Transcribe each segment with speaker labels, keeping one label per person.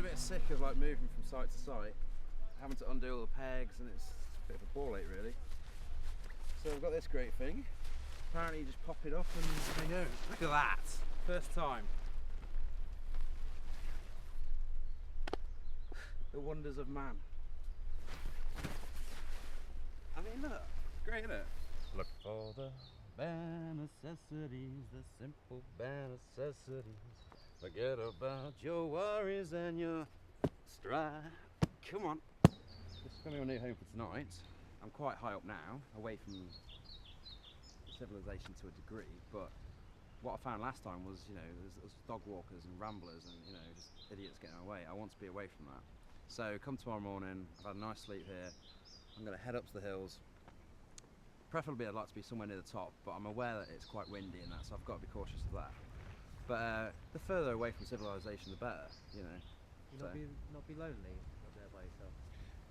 Speaker 1: bit sick of like moving from site to site, having to undo all the pegs, and it's a bit of a ball ache really. So we've got this great thing. Apparently you just pop it up and there you go. Look at that! First time. The wonders of man. I mean look, it's great isn't it? Look for the bare necessities, the simple bare necessities. Forget about your worries and your strife. Come on. This is going to be my new home for tonight. I'm quite high up now, away from civilization to a degree, but what I found last time was, you know, there's dog walkers and ramblers and, you know, just idiots getting away. I want to be away from that. So come tomorrow morning, I've had a nice sleep here. I'm going to head up to the hills. Preferably I'd like to be somewhere near the top, but I'm aware that it's quite windy and that, so I've got to be cautious of that. But the further away from civilization, the better, you know.
Speaker 2: You not be lonely up there by yourself?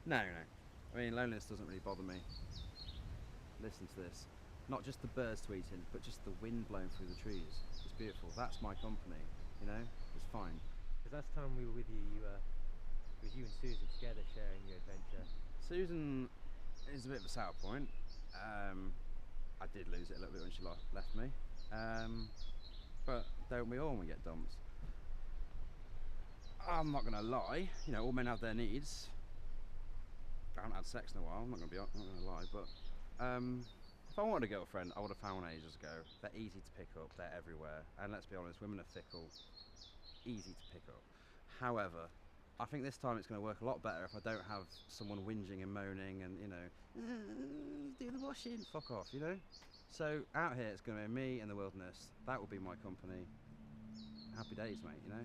Speaker 1: No. I mean, loneliness doesn't really bother me. Listen to this. Not just the birds tweeting, but just the wind blowing through the trees. It's beautiful. That's my company, you know? It's fine.
Speaker 2: Because last time we were with you, it was you and Susan together sharing your adventure.
Speaker 1: Susan is a bit of a sour point. I did lose it a little bit when she left me. But don't we all when we get dumped? I'm not gonna lie, you know, all men have their needs. I haven't had sex in a while, I'm not gonna lie, but if I wanted a girlfriend, I would have found one ages ago. They're easy to pick up, they're everywhere, and let's be honest, women are fickle, easy to pick up. However, I think this time it's going to work a lot better if I don't have someone whinging and moaning and, you know, do the washing, fuck off, you know? So out here it's going to be me and the wilderness. That will be my company. Happy days, mate, you know?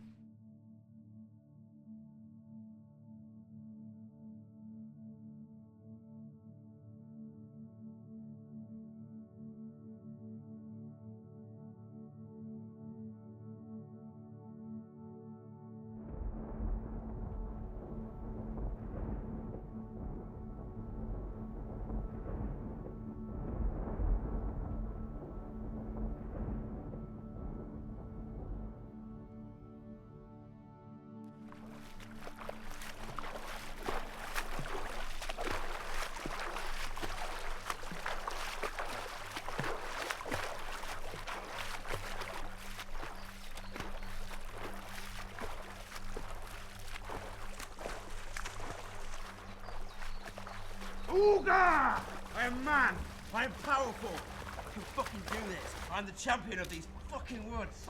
Speaker 1: Ooga! I am man! I am powerful! I can fucking do this! I'm the champion of these fucking woods!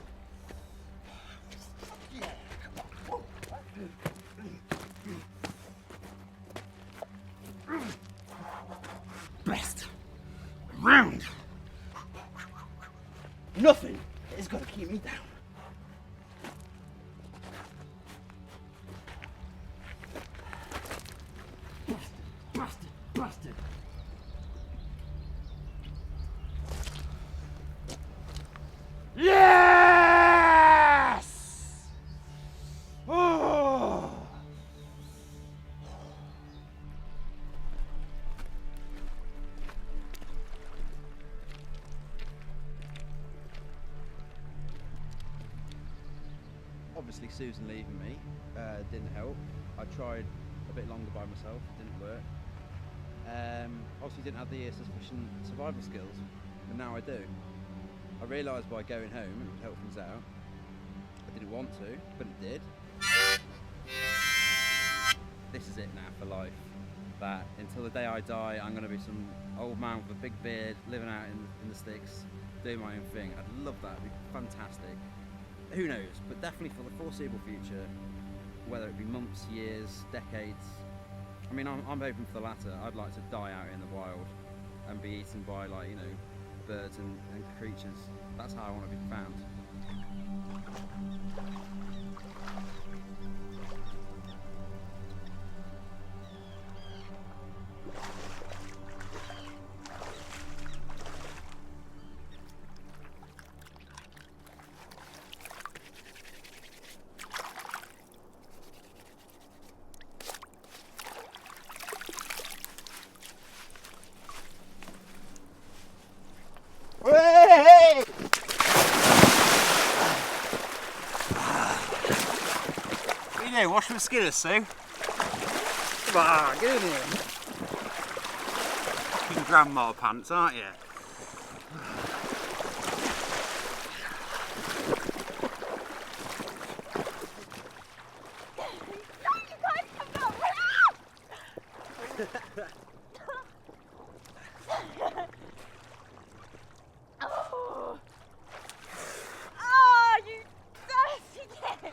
Speaker 1: Yeah! Best round! Nothing is gonna keep me down. Bastard! Yes! Oh! Obviously Susan leaving me didn't help. I tried a bit longer by myself, it didn't work. Obviously didn't have the sufficient survival skills, but now I do. I realised by going home it would help things out. I didn't want to, but it did. This is it now for life. That until the day I die, I'm going to be some old man with a big beard, living out in the sticks, doing my own thing. I'd love that, it'd be fantastic. Who knows, but definitely for the foreseeable future, whether it be months, years, decades, I mean, I'm hoping for the latter. I'd like to die out in the wild and be eaten by, like, you know, birds and creatures. That's how I want to be found. Hey! you doing? Wash some skinners, Sue? Come on, get in here. Fucking grandma pants, aren't you?
Speaker 3: Oh. Oh, you dirty kid!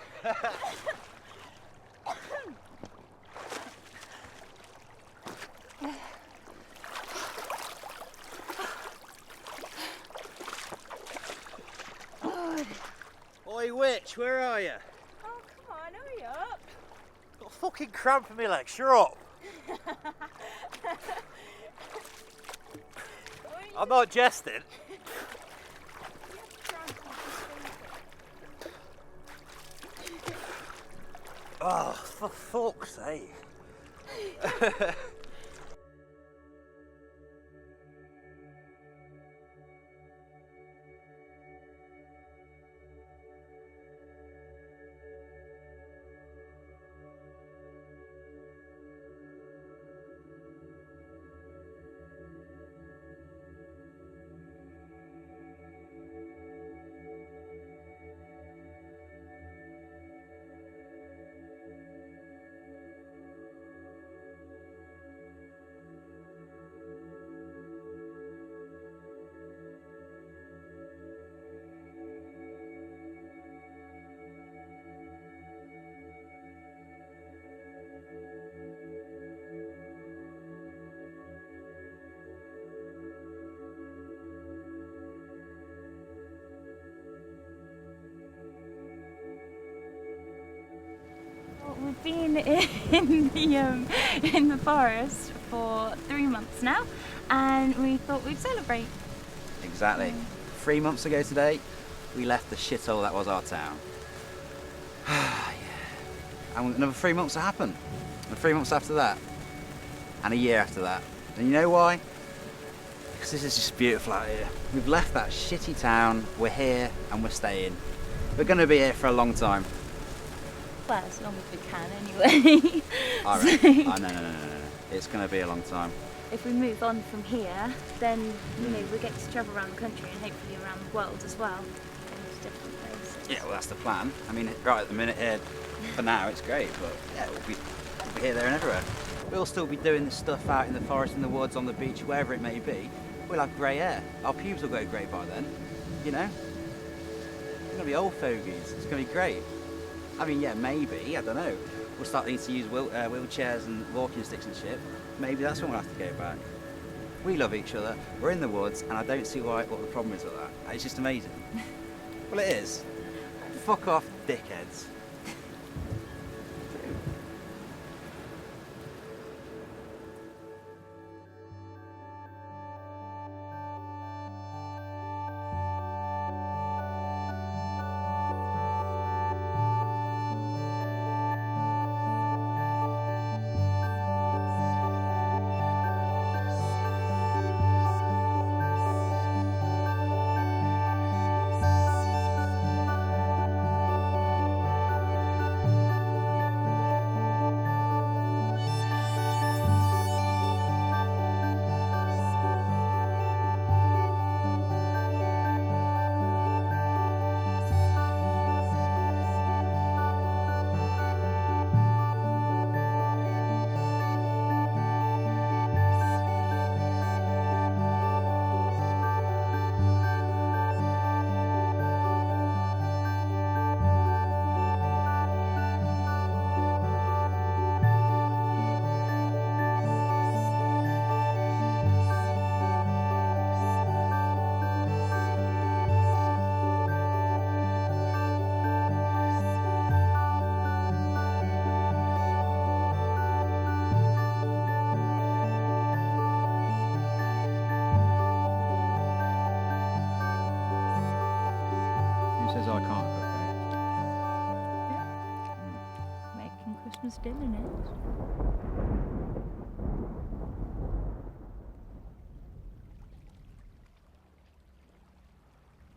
Speaker 1: Oi, witch, where are you?
Speaker 3: Oh, come on, hurry up.
Speaker 1: Got a fucking cramp in my legs, you're up. I'm not jesting. Oh, for fuck's sake.
Speaker 3: We've been in the forest for 3 months now, and we thought we'd celebrate.
Speaker 1: Exactly. 3 months ago today, we left the shithole that was our town. Yeah. And another 3 months to happen. And 3 months after that. And a year after that. And you know why? Because this is just beautiful out here. We've left that shitty town, we're here, and we're staying. We're going to be here for a long time.
Speaker 3: Well, as long as we can anyway.
Speaker 1: Alright. Oh, no. It's going to be a long time.
Speaker 3: If we move on from here, then, you know, we get to travel around the country and hopefully around the world as well. Into different places.
Speaker 1: Yeah, well, that's the plan. I mean, right at the minute here, for now, it's great, but yeah, we'll be here, there, and everywhere. We'll still be doing this stuff out in the forest, in the woods, on the beach, wherever it may be. We'll have grey hair. Our pubes will go grey by then, you know? We're going to be old fogies. It's going to be great. I mean, yeah, maybe, I don't know. We'll start needing to use wheelchairs and walking sticks and shit. Maybe that's when we'll have to go back. We love each other, we're in the woods, and I don't see what the problem is with that. It's just amazing. Well, it is. Fuck off, dickheads. Says I can't cook,
Speaker 3: Yeah. Making Christmas dinner next.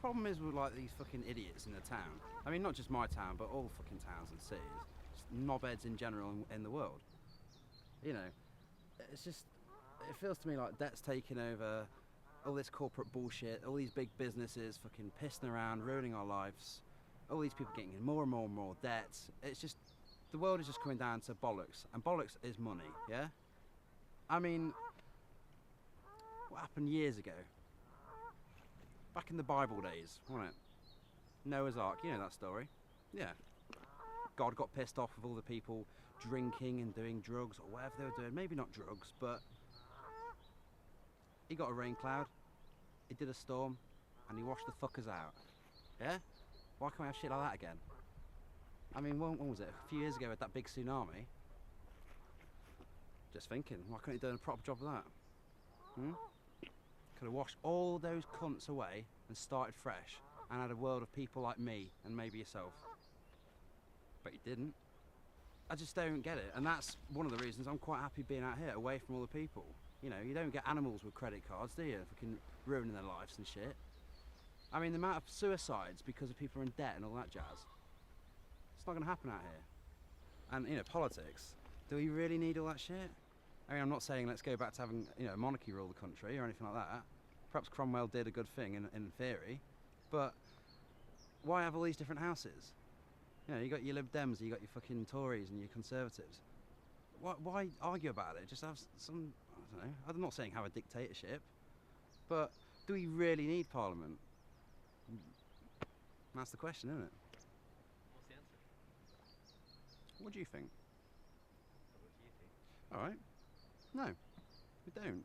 Speaker 1: Problem is with like these fucking idiots in the town. I mean, not just my town, but all fucking towns and cities. knobheads in general in the world. You know, it's just, it feels to me like debt's taking over, all this corporate bullshit, all these big businesses fucking pissing around, ruining our lives, all these people getting in more and more and more debts. It's just, the world is just coming down to bollocks, and bollocks is money, yeah? I mean, what happened years ago? Back in the Bible days, wasn't it? Noah's Ark, you know that story? Yeah. God got pissed off with all the people drinking and doing drugs, or whatever they were doing. Maybe not drugs, but he got a rain cloud, he did a storm, and he washed the fuckers out. Yeah? Why can't we have shit like that again? I mean, when was it? A few years ago with that big tsunami. Just thinking, why couldn't he do a proper job of that? Could have washed all those cunts away and started fresh and had a world of people like me and maybe yourself. But he didn't. I just don't get it, and that's one of the reasons I'm quite happy being out here, away from all the people. You know, you don't get animals with credit cards, do you? Fucking ruining their lives and shit. I mean, the amount of suicides because of people are in debt and all that jazz. It's not going to happen out here. And, you know, politics. Do we really need all that shit? I mean, I'm not saying let's go back to having, you know, monarchy rule the country or anything like that. Perhaps Cromwell did a good thing in theory, but why have all these different houses? You know, you got your Lib Dems, you got your fucking Tories and your Conservatives. Why argue about it? Just have some, I don't know, I'm not saying have a dictatorship, but do we really need Parliament? That's the question, isn't it?
Speaker 2: What's the answer?
Speaker 1: What do you think?
Speaker 2: What do you think?
Speaker 1: Alright. No, we don't.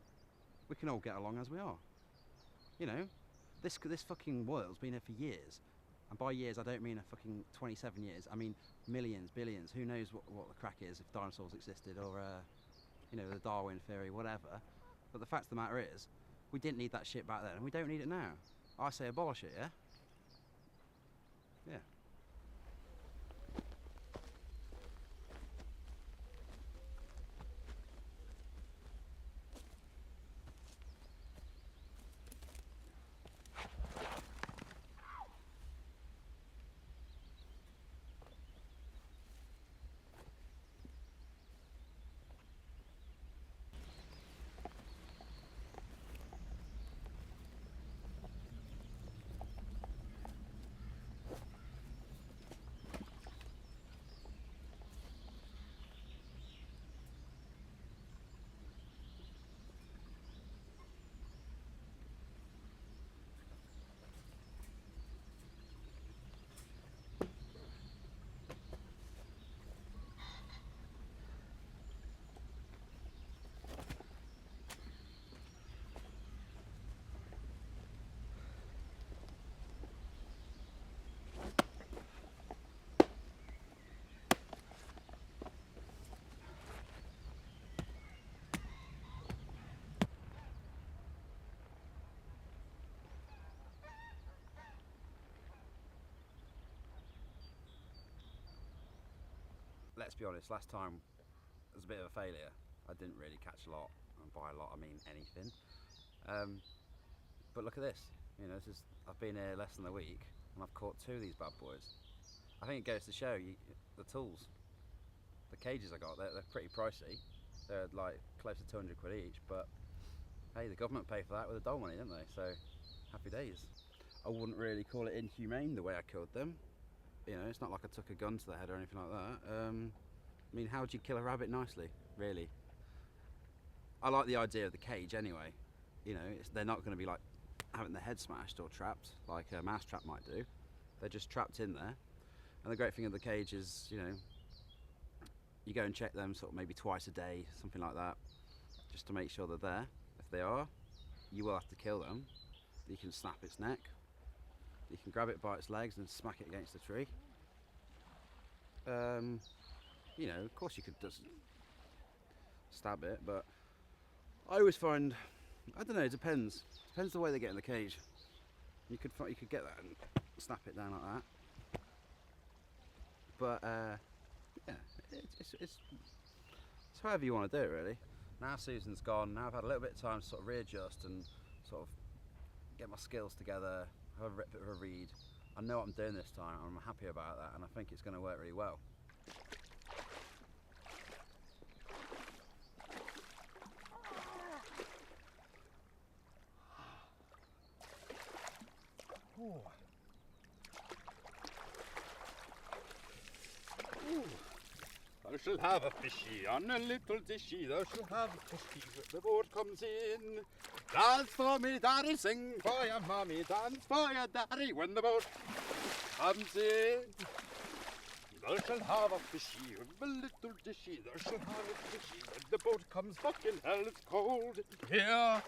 Speaker 1: We can all get along as we are. You know, this fucking world's been here for years. And by years, I don't mean a fucking 27 years. I mean millions, billions. Who knows what the crack is if dinosaurs existed or, you know, the Darwin theory, whatever. But the fact of the matter is, we didn't need that shit back then, and we don't need it now. I say abolish it, yeah? Yeah. Let's be honest, last time was a bit of a failure. I didn't really catch a lot, and by a lot I mean anything. But look at this, you know, I've been here less than a week and I've caught 2 of these bad boys. I think it goes to show you the tools, the cages I got, they're pretty pricey. They're like close to 200 quid each, but hey, the government pay for that with the dole money, didn't they? So happy days. I wouldn't really call it inhumane the way I killed them. You know, it's not like I took a gun to the head or anything like that. I mean, how would you kill a rabbit nicely, really? I like the idea of the cage anyway. You know, they're not going to be like having their head smashed or trapped like a mousetrap might do. They're just trapped in there. And the great thing of the cage is, you know, you go and check them sort of maybe twice a day, something like that, just to make sure they're there. If they are, you will have to kill them. You can snap its neck. You can grab it by its legs and smack it against the tree. You know, of course you could just stab it, but I always find, I don't know, it depends. Depends the way they get in the cage. You could get that and snap it down like that. But yeah, it's however you want to do it, really. Now Susan's gone. Now I've had a little bit of time to sort of readjust and sort of get my skills together. Have a bit of a read. I know what I'm doing this time. I'm happy about that, and I think it's going to work really well. Thou shalt have a fishy on a little dishy. Thou shalt have a fishy when the boat comes in. Dance for me, daddy, sing for your mommy. Dance for your daddy when the boat comes in. Thou shalt have a fishy with a little dishy. Thou shalt have a fishy when the boat comes. Fucking hell, it's cold here.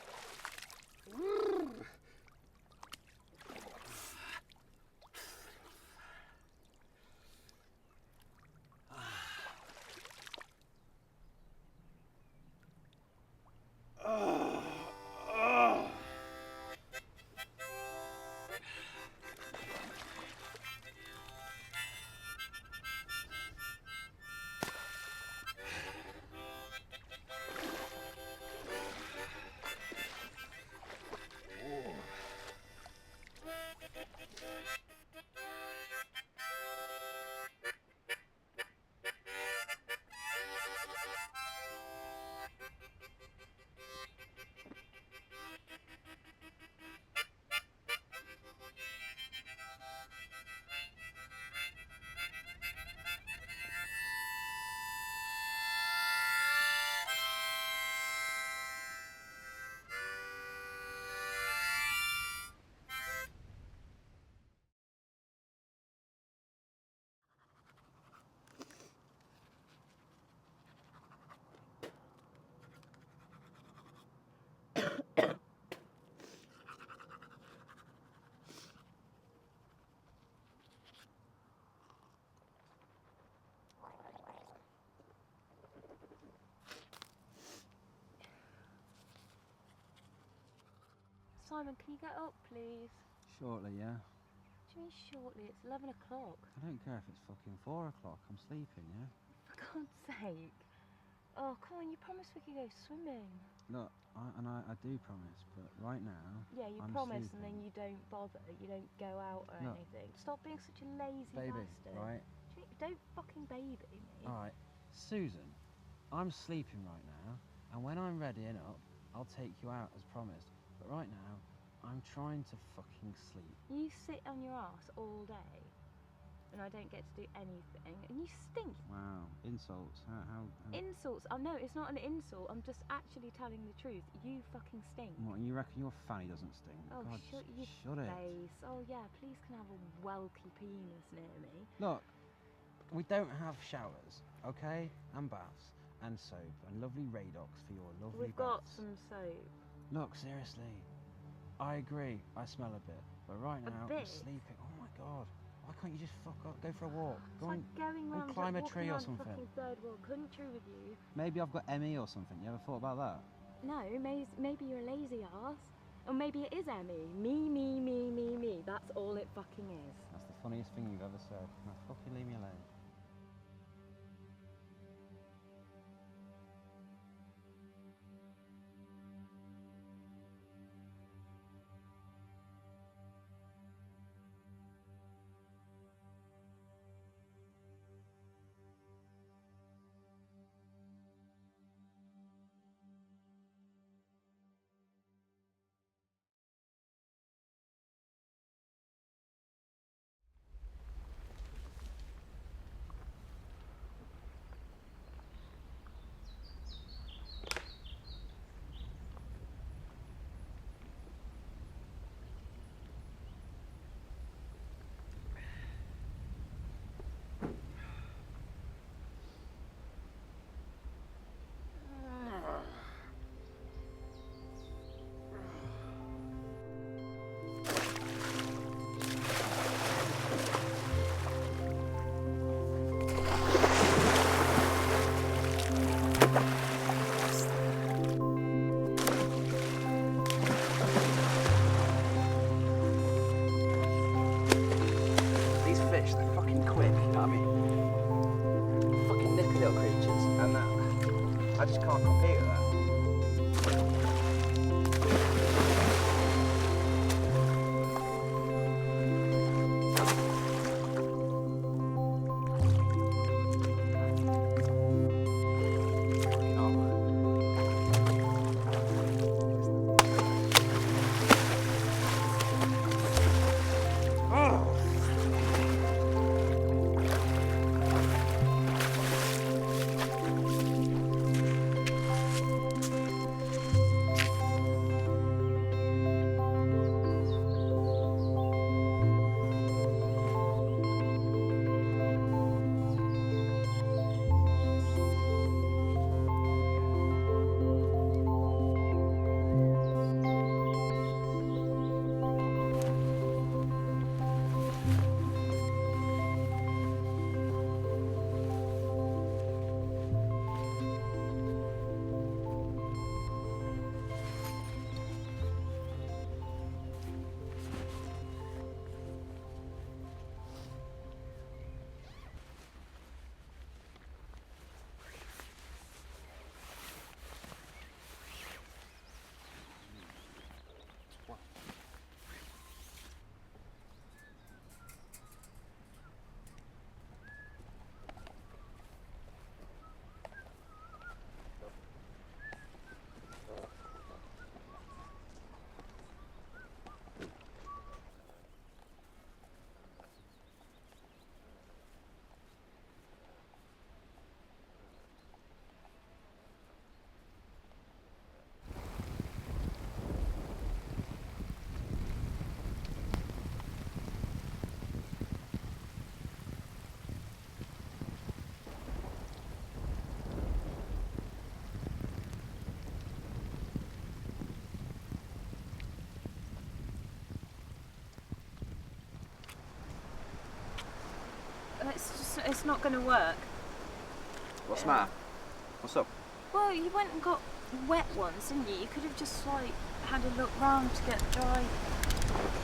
Speaker 3: Simon, can you get up, please?
Speaker 1: Shortly, yeah.
Speaker 3: What do you mean shortly? It's 11 o'clock.
Speaker 1: I don't care if it's fucking 4 o'clock. I'm sleeping, yeah?
Speaker 3: For God's sake. Oh, come on, you promised we could go swimming.
Speaker 1: Look, I do promise, but right now...
Speaker 3: Yeah, you
Speaker 1: I'm
Speaker 3: promise
Speaker 1: sleeping.
Speaker 3: and then you don't bother. You don't go out or
Speaker 1: Look.
Speaker 3: anything. Stop being such a lazy
Speaker 1: Baby,
Speaker 3: bastard.
Speaker 1: right?
Speaker 3: Don't fucking baby me.
Speaker 1: Alright, Susan, I'm sleeping right now, and when I'm ready and up, I'll take you out as promised. But right now, I'm trying to fucking sleep.
Speaker 3: You sit on your ass all day, and I don't get to do anything, and you stink.
Speaker 1: Wow, insults. How...
Speaker 3: Insults? Oh no, it's not an insult. I'm just actually telling the truth. You fucking stink.
Speaker 1: What, and you reckon your fanny doesn't stink?
Speaker 3: Oh,
Speaker 1: God,
Speaker 3: shut your
Speaker 1: shut it.
Speaker 3: face. Oh yeah, please can I have a welky penis near me.
Speaker 1: Look, we don't have showers, okay? And baths, and soap, and lovely Radox for your lovely
Speaker 3: We've got
Speaker 1: baths.
Speaker 3: some soap.
Speaker 1: Look, seriously, I agree, I smell a bit, but right
Speaker 3: A
Speaker 1: now
Speaker 3: bit?
Speaker 1: I'm sleeping. Oh my God, why can't you just fuck up, go for a walk?
Speaker 3: It's
Speaker 1: Go
Speaker 3: like
Speaker 1: on,
Speaker 3: going
Speaker 1: go
Speaker 3: round
Speaker 1: and climb a
Speaker 3: walking
Speaker 1: tree or
Speaker 3: around
Speaker 1: something.
Speaker 3: fucking third world country with you.
Speaker 1: Maybe I've got ME or something, you ever thought about that?
Speaker 3: No, maybe you're a lazy ass. Or maybe it is Emmy. Me. That's all it fucking is.
Speaker 1: That's the funniest thing you've ever said. Now fucking leave me alone. These fish, they're fucking quick, you know what I mean? Fucking nippy little creatures, and I just can't compete with that. Fucking hell.
Speaker 3: it's not going to work.
Speaker 1: What's the
Speaker 3: Yeah.
Speaker 1: matter? What's up?
Speaker 3: Well, you went and got wet ones, didn't you? You could have just like had a look round to get dry.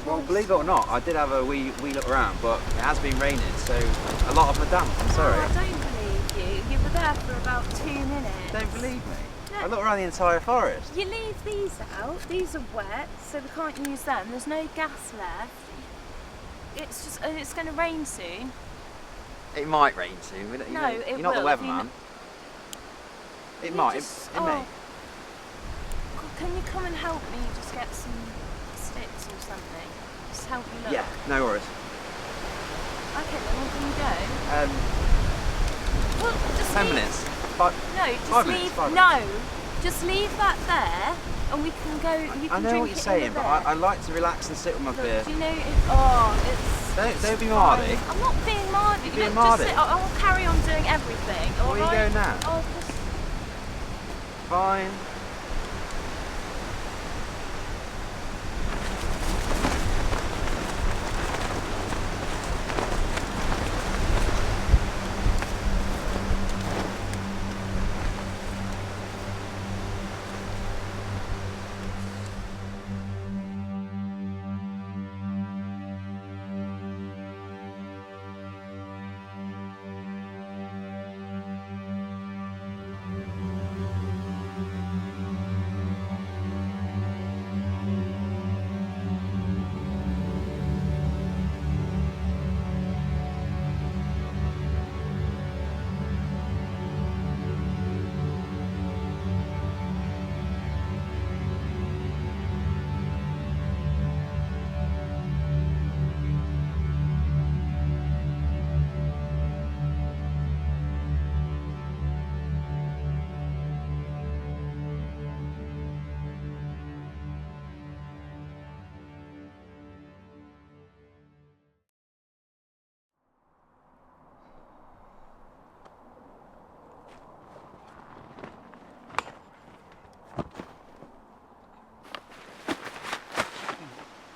Speaker 1: Well, believe it or not, I did have a wee look around, but it has been raining, so a lot of them are damp. I'm sorry.
Speaker 3: Oh, I don't believe you. You were there for about 2 minutes.
Speaker 1: Don't believe me.
Speaker 3: No.
Speaker 1: I looked around the entire forest.
Speaker 3: You leave these out. These are wet, so we can't use them. There's no gas left. It's just, and it's going to rain soon.
Speaker 1: It might rain soon. We don't-
Speaker 3: No,
Speaker 1: you're
Speaker 3: it
Speaker 1: not the
Speaker 3: will, if you
Speaker 1: weatherman. It
Speaker 3: You
Speaker 1: might.
Speaker 3: just-
Speaker 1: It may.
Speaker 3: oh. Can you come and help me just get some sticks or something? Just help me look.
Speaker 1: Yeah, no worries.
Speaker 3: Okay, then when can you go? Well, just
Speaker 1: 10
Speaker 3: leave.
Speaker 1: minutes. But
Speaker 3: No, just
Speaker 1: 5 minutes,
Speaker 3: leave.
Speaker 1: 5
Speaker 3: No, just leave that there, and we can go. You can
Speaker 1: I know
Speaker 3: drink
Speaker 1: what you're
Speaker 3: it
Speaker 1: saying,
Speaker 3: in
Speaker 1: but
Speaker 3: there.
Speaker 1: I like to relax and sit with my
Speaker 3: Look,
Speaker 1: beer.
Speaker 3: do you know? It's.
Speaker 1: Don't be
Speaker 3: fine.
Speaker 1: mardy.
Speaker 3: I'm not being mardy.
Speaker 1: You're being
Speaker 3: Look, just
Speaker 1: mardy.
Speaker 3: sit, I'll carry on doing everything.
Speaker 1: Where are you
Speaker 3: alright?
Speaker 1: going now?
Speaker 3: I'll just.
Speaker 1: Fine.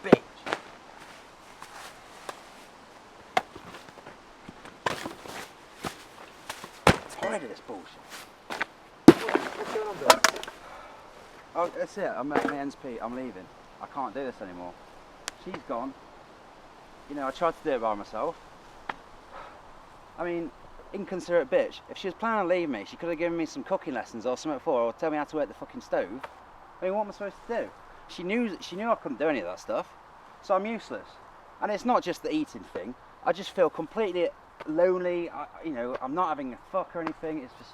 Speaker 1: Bitch. Tired of this bullshit.
Speaker 2: What's going on, Bill?
Speaker 1: Oh, that's it. I'm at my ends, Pete. I'm leaving. I can't do this anymore. She's gone. You know, I tried to do it by myself. I mean, inconsiderate bitch. If she was planning on leaving me, she could have given me some cooking lessons or something before, or tell me how to work the fucking stove. I mean, what am I supposed to do? She knew I couldn't do any of that stuff, so I'm useless. And it's not just the eating thing. I just feel completely lonely. You know, I'm not having a fuck or anything. It's just.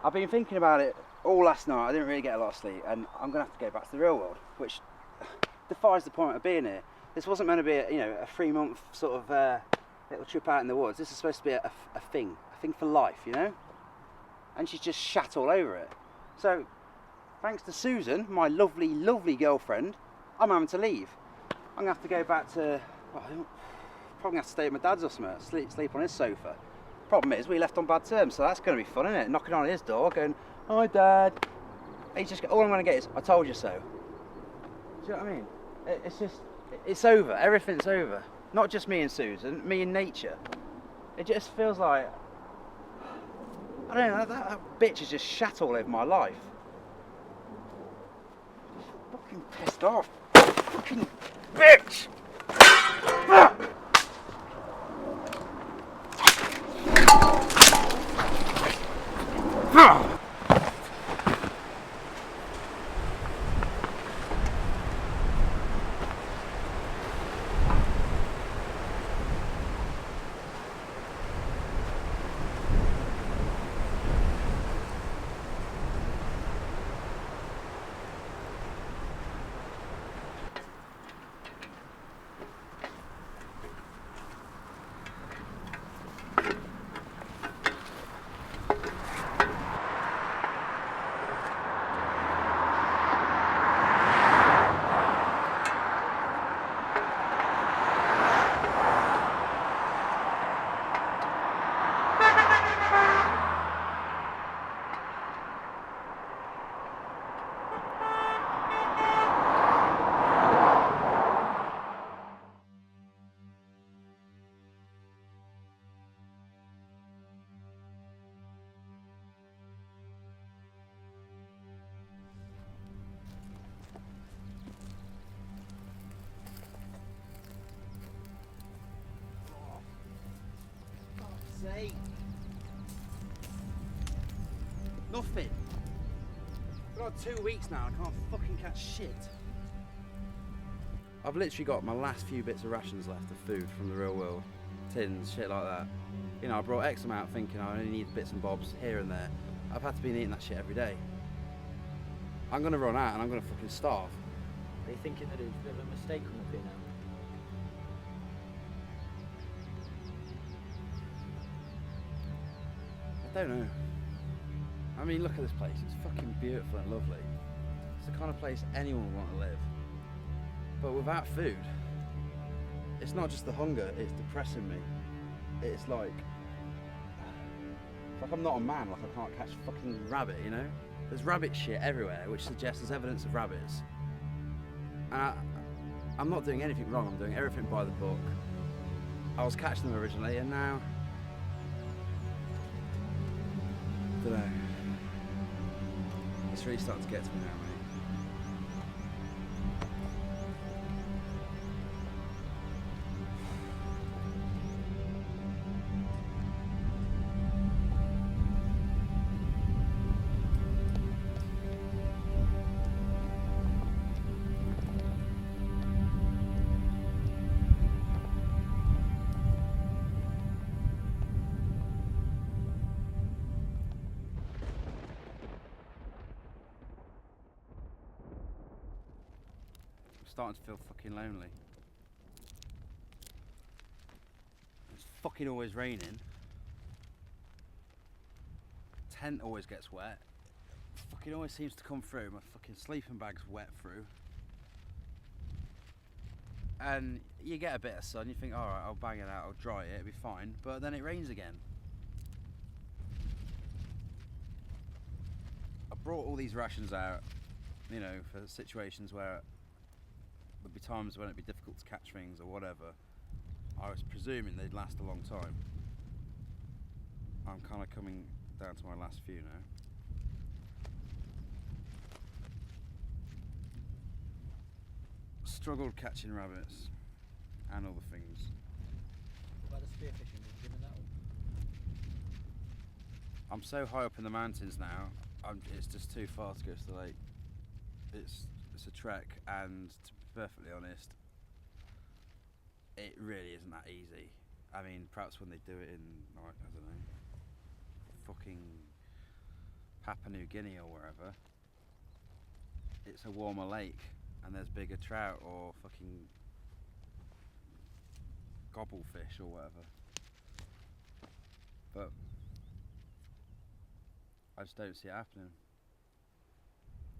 Speaker 1: I've been thinking about it all last night. I didn't really get a lot of sleep, and I'm gonna have to go back to the real world, which defies the point of being here. This wasn't meant to be a 3-month sort of little trip out in the woods. This is supposed to be a thing for life, you know. And she's just shat all over it. So, thanks to Susan, my lovely, lovely girlfriend, I'm having to leave. I'm gonna have to go back to. Well, probably have to stay at my dad's or something. Sleep on his sofa. Problem is, we left on bad terms, so that's going to be fun, isn't it? Knocking on his door, going, "Hi, Dad." He's just all I'm going to get is, "I told you so." Do you know what I mean? It's just, it's over. Everything's over. Not just me and Susan, me and nature. It just feels like, I don't know. That bitch has just shat all over my life. Fucking pissed off. Fucking bitch. nothing. For like 2 weeks now, I can't fucking catch shit. I've literally got my last few bits of rations left of food from the real world. Tins, shit like that. You know, I brought X amount thinking I only need bits and bobs here and there. I've had to be eating that shit every day. I'm gonna run out and I'm gonna fucking starve.
Speaker 2: Are you thinking that it's a bit of a mistake coming up here now?
Speaker 1: I don't know. I mean, look at this place. It's fucking beautiful and lovely. It's the kind of place anyone would want to live. But without food, it's not just the hunger, it's depressing me. It's like I'm not a man, like I can't catch a fucking rabbit, you know? There's rabbit shit everywhere, which suggests there's evidence of rabbits. And I'm not doing anything wrong, I'm doing everything by the book. I was catching them originally, and now... I don't know. It's really starting to get to me now, mate. Starting to feel fucking lonely. It's fucking always raining. Tent always gets wet. Fucking always seems to come through. My fucking sleeping bag's wet through. And you get a bit of sun, you think, alright, I'll bang it out, I'll dry it, it'll be fine. But then it rains again. I brought all these rations out, you know, for situations where there'd be times when it'd be difficult to catch things or whatever. I was presuming they'd last a long time. I'm kind of coming down to my last few now. Struggled catching rabbits and other things.
Speaker 2: What about the spearfishing? Have you given that up?
Speaker 1: I'm so high up in the mountains now, it's just too far to go to the lake. It's a trek, and to be perfectly honest, it really isn't that easy. I mean, perhaps when they do it in, like, I don't know, fucking Papua New Guinea or wherever, it's a warmer lake and there's bigger trout or fucking gobblefish or whatever. But I just don't see it happening.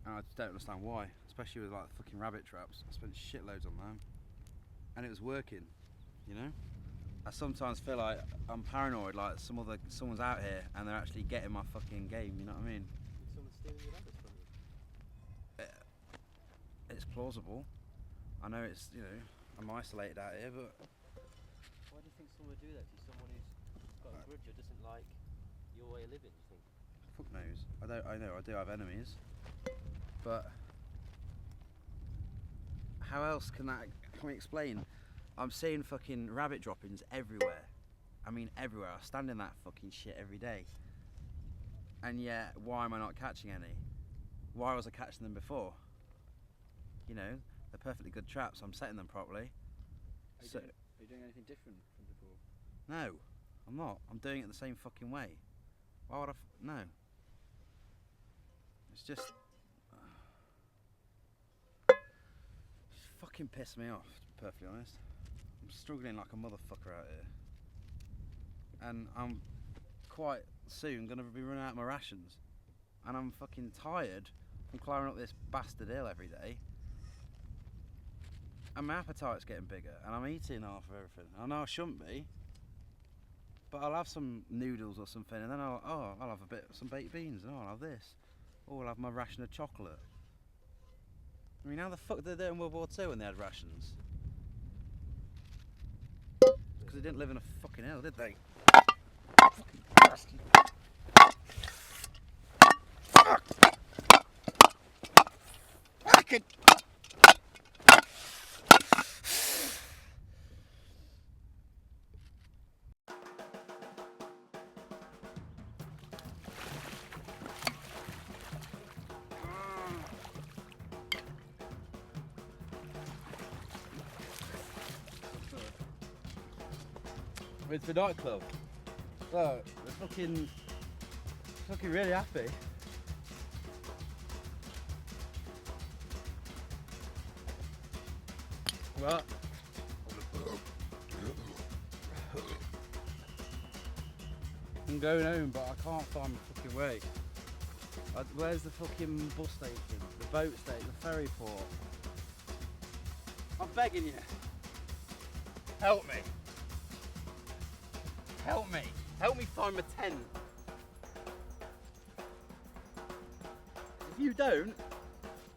Speaker 1: And I just don't understand why, especially with like fucking rabbit traps. I spent shitloads on them and it was working, you know? I sometimes feel like I'm paranoid, like someone's out here and they're actually getting my fucking game, you know what I mean?
Speaker 2: Is someone stealing your rabbits from you?
Speaker 1: It's plausible. I know it's, you know, I'm isolated out here, but
Speaker 2: Why do you think someone would do that to you? Someone who's got a grudge or doesn't like your way of living, you think?
Speaker 1: fuck knows. I know I do have enemies, but how else can we explain? I'm seeing fucking rabbit droppings everywhere. I mean everywhere. I stand in that fucking shit every day. And yet, why am I not catching any? Why was I catching them before? You know, they're perfectly good traps. I'm setting them properly.
Speaker 2: Are you doing anything different from before?
Speaker 1: No, I'm not. I'm doing it the same fucking way. Why would I? No. It's just fucking pissed me off, to be perfectly honest. I'm struggling like a motherfucker out here. And I'm quite soon going to be running out of my rations. And I'm fucking tired from climbing up this bastard hill every day. And my appetite's getting bigger, and I'm eating half of everything. I know I shouldn't be, but I'll have some noodles or something, and then I'll have some baked beans, and I'll have this. Or I'll have my ration of chocolate. I mean, how the fuck did they do in World War II when they had rations? Because they didn't live in a fucking hill, did they? Fucking bastard. Fuck! Fucking... With the nightclub. Look, they're fucking really happy. What? I'm going home, but I can't find my fucking way. Where's the fucking bus station? The boat station? The ferry port? I'm begging you. Help me. Help me. Help me find my tent. If you don't,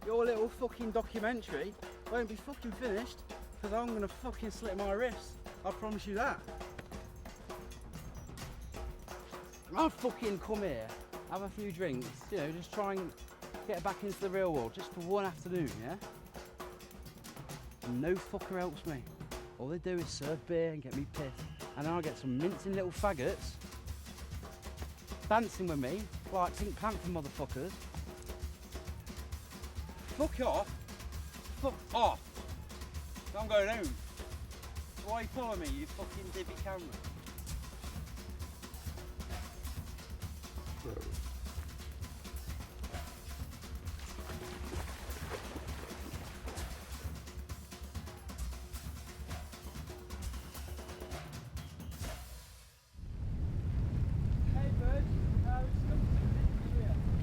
Speaker 1: your little fucking documentary won't be fucking finished because I'm gonna fucking slit my wrists. I promise you that. I'll fucking come here, have a few drinks, you know, just try and get back into the real world just for one afternoon, yeah? And no fucker helps me. All they do is serve beer and get me pissed. And then I get some mincing little faggots dancing with me like Pink Panther motherfuckers. Fuck off. Fuck off. I'm going home. Why are you following me, you fucking dibby camera?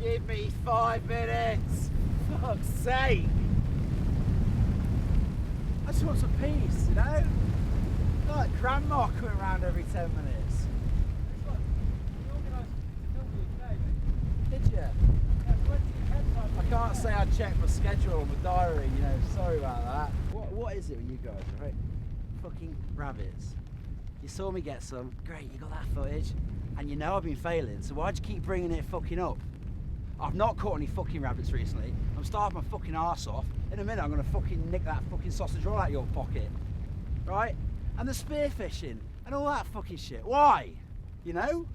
Speaker 1: Give me 5 minutes! Fuck's sake! I just want some peace, you know? Like grandma coming around every 10 minutes. Did you? I can't say I checked my schedule or my diary, you know, sorry about that. What is it with you guys, right? Fucking rabbits. You saw me get some, great, you got that footage, and you know I've been failing, so why'd you keep bringing it fucking up? I've not caught any fucking rabbits recently. I'm starving my fucking arse off. In a minute I'm gonna fucking nick that fucking sausage roll out of your pocket. Right? And the spearfishing and all that fucking shit. Why? You know?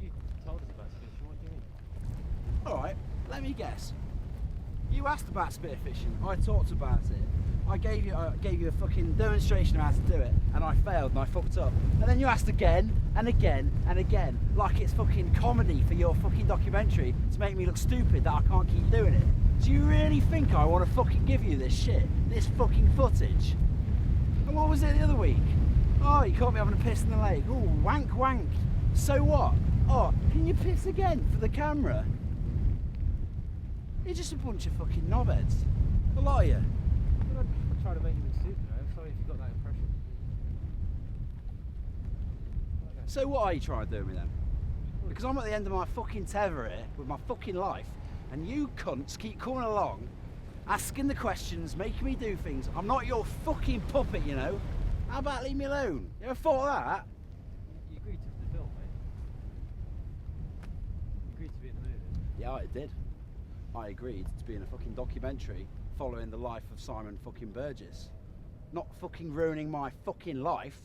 Speaker 2: You told us about spearfishing, what do you mean?
Speaker 1: Alright, let me guess. You asked about spearfishing, I talked about it. I gave you a fucking demonstration of how to do it, and I failed and I fucked up. And then you asked again and again and again, like it's fucking comedy for your fucking documentary to make me look stupid that I can't keep doing it. Do you really think I want to fucking give you this shit, this fucking footage? And what was it the other week? Oh, you caught me having a piss in the lake. Oh, wank wank. So what? Oh, can you piss again for the camera? You're just a bunch of fucking knobheads. A lot of you.
Speaker 2: I'm trying to make you look stupid, I'm sorry if you got that impression.
Speaker 1: So what are you trying to do with me then? Because I'm at the end of my fucking tether here with my fucking life, and you cunts keep coming along, asking the questions, making me do things. I'm not your fucking puppet, you know. How about leave me alone? You ever thought of that?
Speaker 2: You agreed to the film, mate. You agreed to be in the movie.
Speaker 1: Yeah, I did. I agreed to be in a fucking documentary following the life of Simon fucking Burgess. Not fucking ruining my fucking life.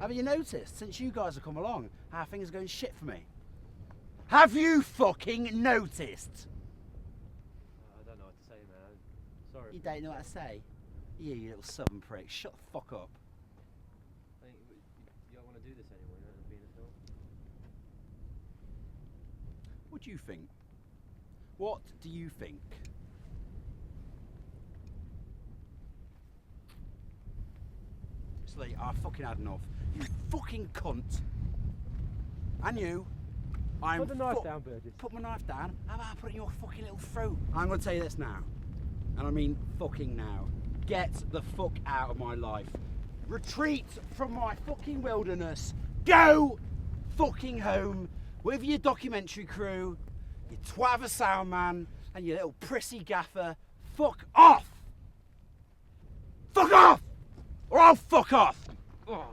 Speaker 1: Have you noticed, since you guys have come along, how things are going shit for me? Have you fucking noticed?
Speaker 2: I don't know what to say, man. Sorry.
Speaker 1: You don't know what to say? You little southern prick, shut the fuck up.
Speaker 2: I think you don't want to do this anymore, you don't want to be in a film.
Speaker 1: What do you think? What do you think? Seriously, I fucking had enough. You fucking cunt. And you. I'm
Speaker 2: Put the knife down, Burgess.
Speaker 1: Put my knife down? How about I put it in your fucking little throat? I'm gonna tell you this now. And I mean fucking now. Get the fuck out of my life. Retreat from my fucking wilderness. Go fucking home with your documentary crew, your twat of a sound man, and your little prissy gaffer. Fuck off! Fuck off! Or I'll fuck off! Oh.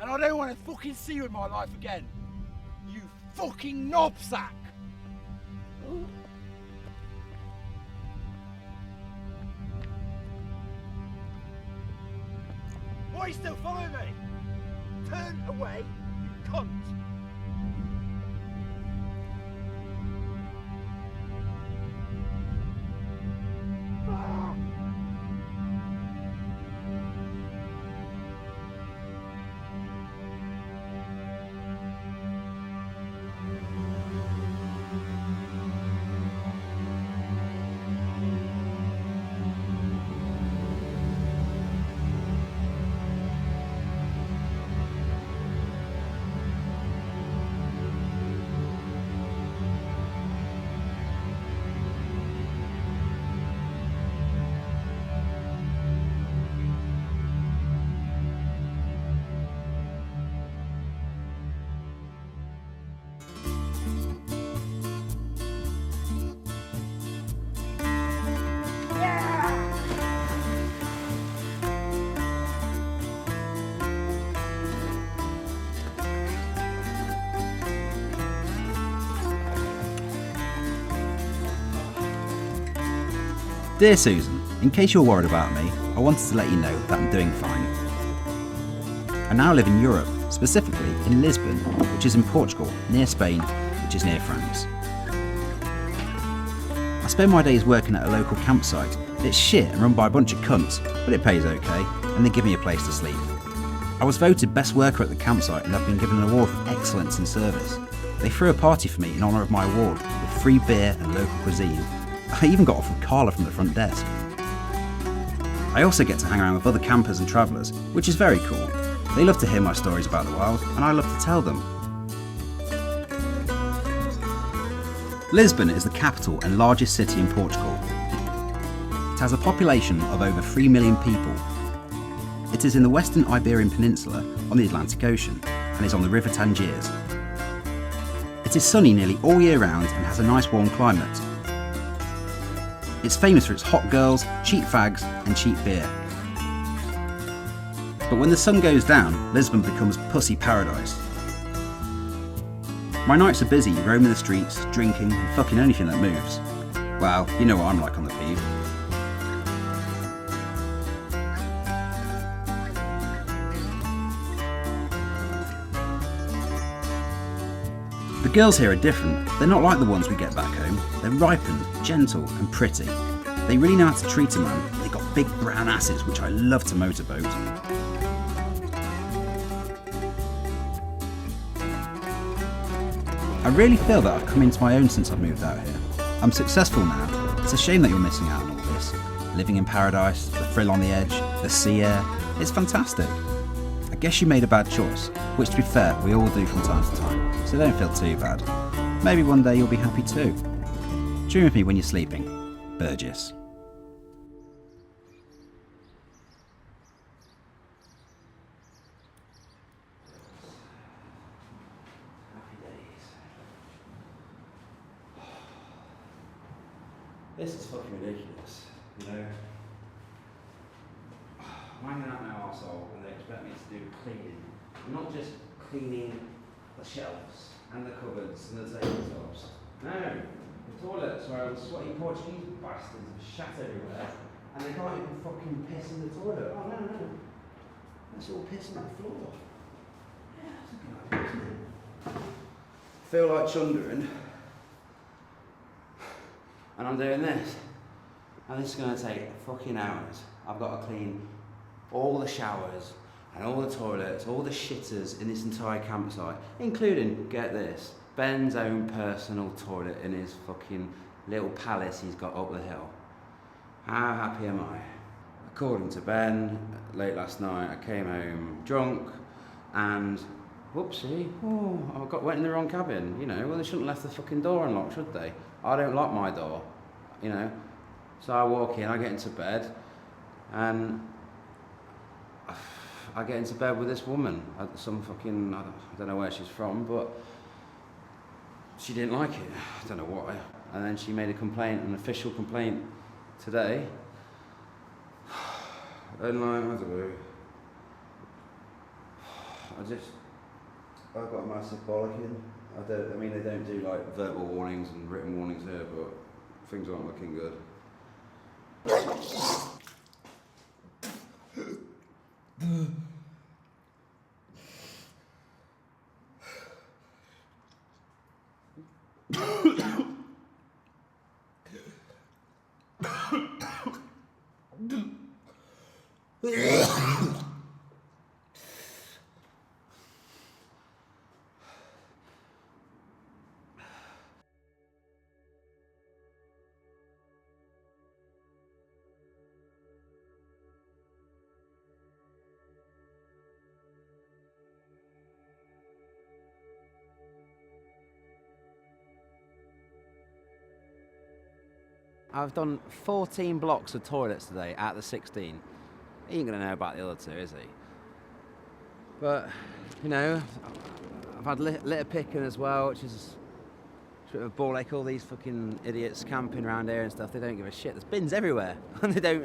Speaker 1: And I don't want to fucking see you in my life again. You fucking knobsack! Why are you still following me? Turn away, you cunt!
Speaker 4: Dear Susan, in case you're worried about me, I wanted to let you know that I'm doing fine. I now live in Europe, specifically in Lisbon, which is in Portugal, near Spain, which is near France. I spend my days working at a local campsite. It's shit and run by a bunch of cunts, but it pays okay, and they give me a place to sleep. I was voted best worker at the campsite and I've been given an award for excellence in service. They threw a party for me in honour of my award, with free beer and local cuisine. I even got off with Carla from the front desk. I also get to hang around with other campers and travellers, which is very cool. They love to hear my stories about the wild, and I love to tell them. Lisbon is the capital and largest city in Portugal. It has a population of over 3 million people. It is in the Western Iberian Peninsula on the Atlantic Ocean, and is on the River Tangiers. It is sunny nearly all year round and has a nice warm climate. It's famous for its hot girls, cheap fags and cheap beer. But when the sun goes down, Lisbon becomes pussy paradise. My nights are busy roaming the streets, drinking and fucking anything that moves. Well, you know what I'm like on the peeve. The girls here are different. They're not like the ones we get back home. They're ripened, gentle and pretty. They really know how to treat a man. They've got big brown asses, which I love to motorboat. I really feel that I've come into my own since I've moved out here. I'm successful now. It's a shame that you're missing out on all this. Living in paradise, the thrill on the edge, the sea air. It's fantastic. I guess you made a bad choice, which to be fair, we all do from time to time, so don't feel too bad. Maybe one day you'll be happy too. Dream with me when you're sleeping. Burgess.
Speaker 1: This is fucking ridiculous, you know. I'm hanging out my arsehole and they expect me to do cleaning. Not just cleaning the shelves and the cupboards and the tabletops. No, the toilets where sweaty Portuguese bastards have shat everywhere and they can't even fucking piss in the toilet. Oh no, no. That's all pissing on the floor. Yeah, that's a good idea, isn't it? Feel like chundering. And I'm doing this. And this is going to take fucking hours. I've got to clean all the showers and all the toilets, all the shitters in this entire campsite, including, get this, Ben's own personal toilet in his fucking little palace he's got up the hill. How happy am I? According to Ben, late last night I came home drunk and whoopsie, went in the wrong cabin, you know. Well, they shouldn't have left the fucking door unlocked, should they? I don't lock my door, you know. So I walk in, I get into bed, and I get into bed with this woman. Some fucking, I don't know where she's from, but she didn't like it. I don't know why. And then she made a complaint, an official complaint today. And like, I don't know. I've got a massive bollocking. I mean, they don't do like verbal warnings and written warnings here, but things aren't looking good. I've done 14 blocks of toilets today out of the 16. He ain't gonna know about the other two, is he? But, you know, I've had litter picking as well, which is a bit of a ball ache. All these fucking idiots camping around here and stuff, they don't give a shit. There's bins everywhere, and they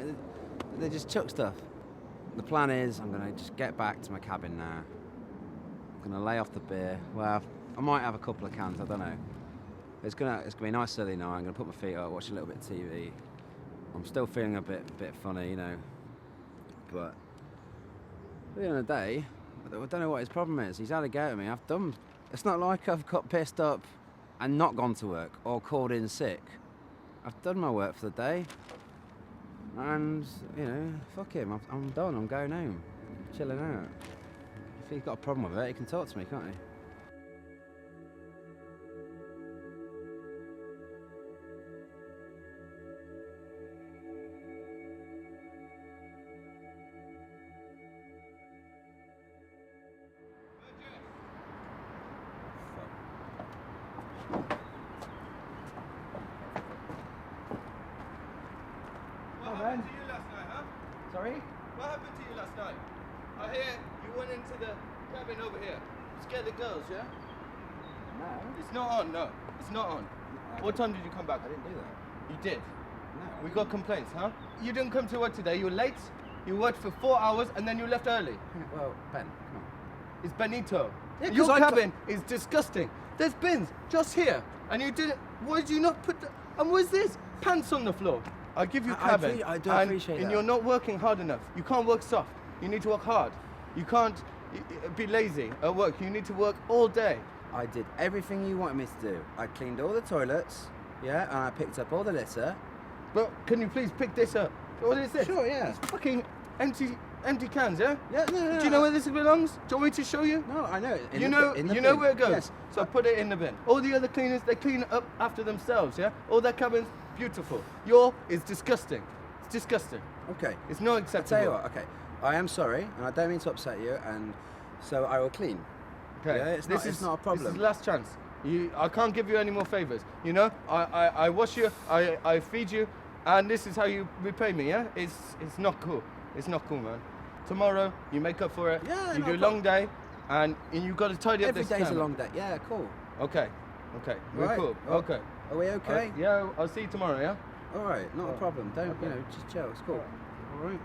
Speaker 1: just chuck stuff. The plan is, I'm gonna just get back to my cabin now. I'm gonna lay off the beer. Well, I might have a couple of cans, I don't know. It's gonna be a nice early night. I'm gonna put my feet up, watch a little bit of TV. I'm still feeling a bit funny, you know. But at the end of the day, I don't know what his problem is. He's had a go at me. It's not like I've got pissed up and not gone to work or called in sick. I've done my work for the day. And, you know, fuck him. I'm done. I'm going home. Chilling out. If he's got a problem with it, he can talk to me, can't he?
Speaker 5: What happened to you last night, huh?
Speaker 1: Sorry?
Speaker 5: What happened to you last night? I hear you went into the cabin over here. You scared the girls, yeah?
Speaker 1: No.
Speaker 5: It's not on, no. It's not on. What time did you come back?
Speaker 1: I didn't do that.
Speaker 5: You did.
Speaker 1: No.
Speaker 5: We got complaints, huh? You didn't come to work today. You were late. You worked for 4 hours and then you left early.
Speaker 1: Well, Ben, come on.
Speaker 5: It's Benito.
Speaker 1: Yeah, 'cause
Speaker 5: Your
Speaker 1: I
Speaker 5: cabin is disgusting. There's bins just here. And you didn't... Why did you not put the... And what's this? Pants on the floor. I give you cabin.
Speaker 1: I do
Speaker 5: and,
Speaker 1: appreciate
Speaker 5: and
Speaker 1: that.
Speaker 5: you're not working hard enough. You can't work soft. You need to work hard. You can't be lazy at work. You need to work all day.
Speaker 1: I did everything you wanted me to do. I cleaned all the toilets, yeah, and I picked up all the litter.
Speaker 5: But can you please pick this up? What is this?
Speaker 1: Sure, yeah.
Speaker 5: It's fucking empty cans, yeah?
Speaker 1: Yeah, no.
Speaker 5: Do you know where this belongs? Do you want me to show you?
Speaker 1: No, I know.
Speaker 5: You know
Speaker 1: bin.
Speaker 5: where it goes.
Speaker 1: Yes.
Speaker 5: So put it in the bin. All the other cleaners, they clean up after themselves, yeah? All their cabins, beautiful. Your is disgusting. It's disgusting.
Speaker 1: Okay.
Speaker 5: It's not
Speaker 1: I'll
Speaker 5: acceptable.
Speaker 1: tell you what. Okay. I am sorry, and I don't mean to upset you, and so I will clean.
Speaker 5: Okay.
Speaker 1: Yeah, it's not a problem.
Speaker 5: This is last chance. I can't give you any more favors. You know, I wash you, I feed you, and this is how you repay me. Yeah, it's not cool. It's not cool, man. Tomorrow you make up for it.
Speaker 1: Yeah,
Speaker 5: You
Speaker 1: no
Speaker 5: do a
Speaker 1: problem.
Speaker 5: long day, and you got to tidy up
Speaker 1: Every
Speaker 5: this
Speaker 1: day's a
Speaker 5: cabin.
Speaker 1: long day. Yeah, cool.
Speaker 5: Okay. We're
Speaker 1: Right.
Speaker 5: cool.
Speaker 1: Oh,
Speaker 5: Okay.
Speaker 1: Are we okay?
Speaker 5: Yeah, I'll see you tomorrow. Yeah.
Speaker 1: All right, not a
Speaker 5: Oh,
Speaker 1: problem. Don't
Speaker 5: okay.
Speaker 1: just chill. It's cool. All right.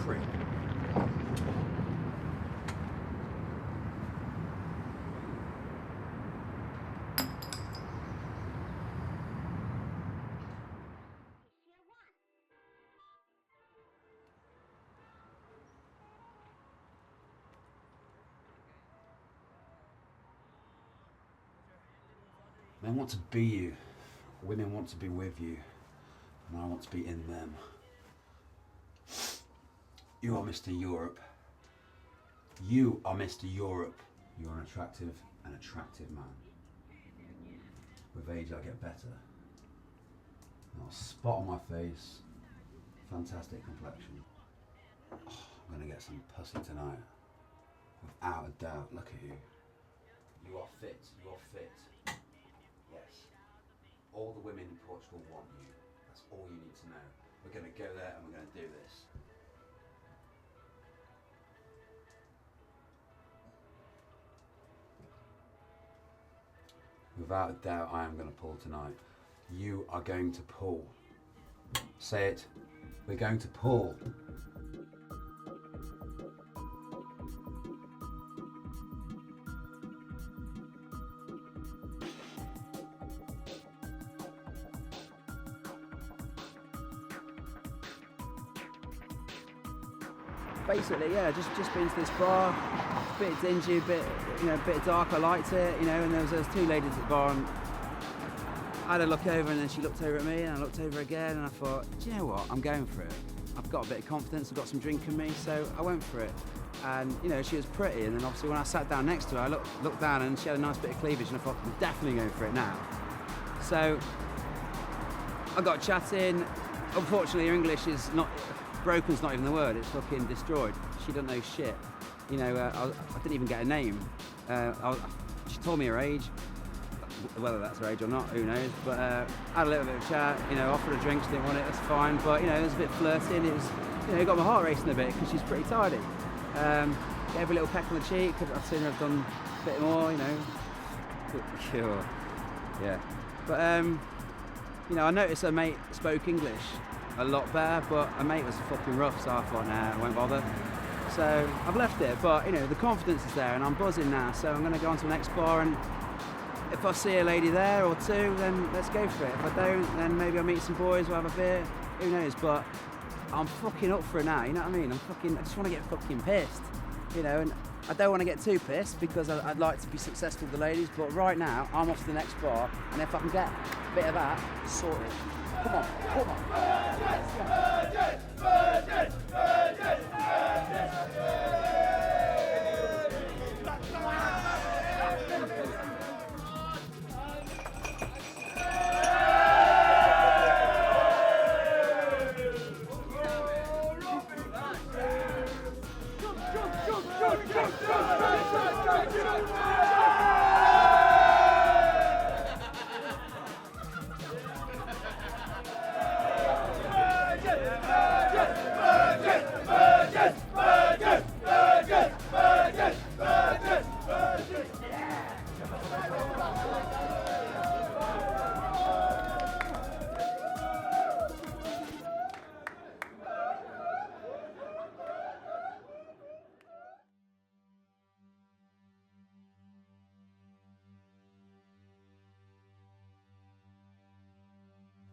Speaker 1: Prick. Men want to be you, women want to be with you, and I want to be in them. You are Mr. Europe. You are Mr. Europe. You're an attractive man. With age I get better. Not a spot on my face. Fantastic complexion. Oh, I'm gonna get some pussy tonight. Without a doubt, look at you. You are fit, you are fit. Yes. All the women in Portugal want you. That's all you need to know. We're going to go there and we're going to do this. Without a doubt, I am going to pull tonight. You are going to pull. Say it. We're going to pull. Basically, yeah, just been to this bar, a bit dingy, a bit dark. I liked it, and there was two ladies at the bar, and I had a look over, and then she looked over at me, and I looked over again, and I thought, do you know what? I'm going for it. I've got a bit of confidence, I've got some drink in me, so I went for it. And she was pretty, and then obviously when I sat down next to her, I looked down, and she had a nice bit of cleavage, and I thought, I'm definitely going for it now. So I got chatting. Unfortunately, her English is not. Broken's not even the word, it's fucking destroyed. She doesn't know shit. I didn't even get a name. She told me her age. Whether that's her age or not, who knows. But I had a little bit of chat, offered a drink, she didn't want it, that's fine. But, it was a bit flirty and it was, it got my heart racing a bit because she's pretty tidy.
Speaker 4: gave her a little peck on the cheek. I'd sooner have done a bit more, you know. Sure. Yeah. But, you know, I noticed her mate spoke English a lot better, but her mate was fucking rough, so I thought, nah, I won't bother. So I've left it, but, you know, the confidence is there and I'm buzzing now, so I'm going to go on to the next bar, and if I see a lady there or two, then let's go for it. If I don't, then maybe I'll meet some boys, we'll have a beer, who knows, but I'm fucking up for it now, you know what I mean? I just want to get fucking pissed, you know, and I don't want to get too pissed because I'd like to be successful with the ladies, but right now I'm off to the next bar, and if I can get a bit of that sorted, come on, come on.